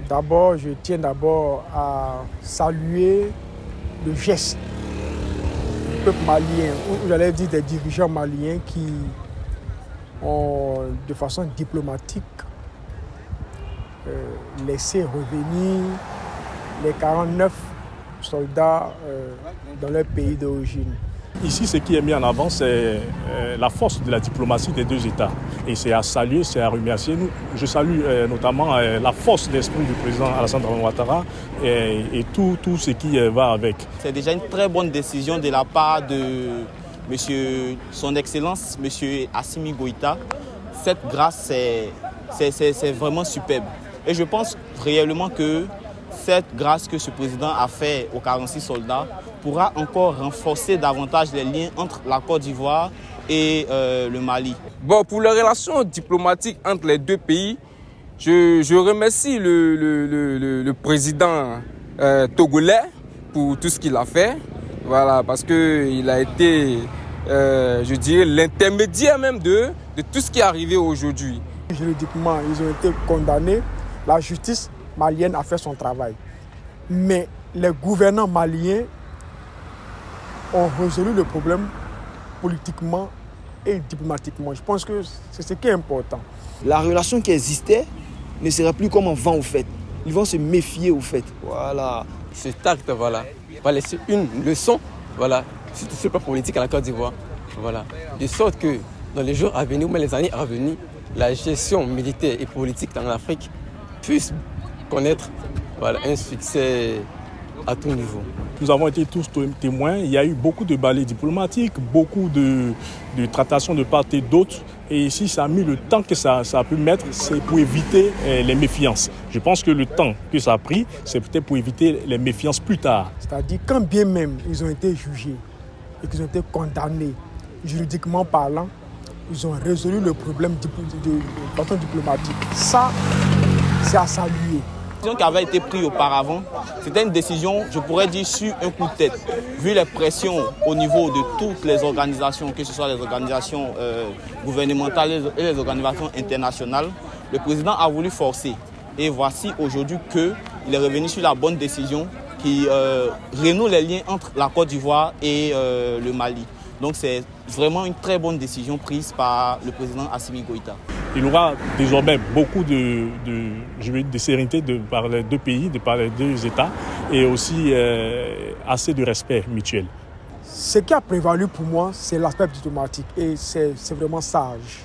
D'abord, je tiens à saluer le geste du peuple malien, ou j'allais dire des dirigeants maliens qui ont, de façon diplomatique, laissé revenir les 49 soldats dans leur pays d'origine. Ici, ce qui est mis en avant, c'est la force de la diplomatie des deux États. Et c'est à saluer, c'est à remercier. Je salue notamment la force d'esprit du président Alassane Dramane Ouattara et tout ce qui va avec. C'est déjà une très bonne décision de la part de son Excellence, M. Assimi Goïta. Cette grâce, c'est vraiment superbe. Et je pense réellement que cette grâce que ce président a fait aux 46 soldats pourra encore renforcer davantage les liens entre la Côte d'Ivoire et le Mali. Bon, pour les relations diplomatiques entre les deux pays, je remercie le président togolais pour tout ce qu'il a fait. Voilà, parce qu'il a été, je dirais, l'intermédiaire même de tout ce qui est arrivé aujourd'hui. Juridiquement, ils ont été condamnés. La justice malienne a fait son travail. Mais les gouvernants maliens ont résolu le problème politiquement et diplomatiquement. Je pense que c'est ce qui est important. La relation qui existait ne sera plus comme avant au fait. Ils vont se méfier au fait. Voilà. Cet acte, voilà, va laisser une leçon, voilà, surtout sur le plan politique à la Côte d'Ivoire. Voilà. De sorte que dans les jours à venir ou même les années à venir, la gestion militaire et politique dans l'Afrique puisse connaître, voilà, un succès à tout niveau. Nous avons été tous témoins. Il y a eu beaucoup de balais diplomatiques, beaucoup de tractations de part et d'autre. Et ici, ça a mis le temps que ça a pu mettre, c'est pour éviter les méfiances. Je pense que le temps que ça a pris, c'est peut-être pour éviter les méfiances plus tard. C'est-à-dire, quand bien même ils ont été jugés et qu'ils ont été condamnés, juridiquement parlant, ils ont résolu le problème de façon diplomatique. Ça, c'est à saluer. La décision qui avait été prise auparavant, c'était une décision, je pourrais dire, sur un coup de tête. Vu les pressions au niveau de toutes les organisations, que ce soit les organisations gouvernementales et les organisations internationales, le président a voulu forcer. Et voici aujourd'hui qu'il est revenu sur la bonne décision qui renoue les liens entre la Côte d'Ivoire et le Mali. Donc c'est vraiment une très bonne décision prise par le président Assimi Goïta. Il y aura désormais beaucoup de sérénité par les deux pays, par les deux États, et aussi assez de respect mutuel. Ce qui a prévalu pour moi, c'est l'aspect diplomatique et c'est vraiment sage.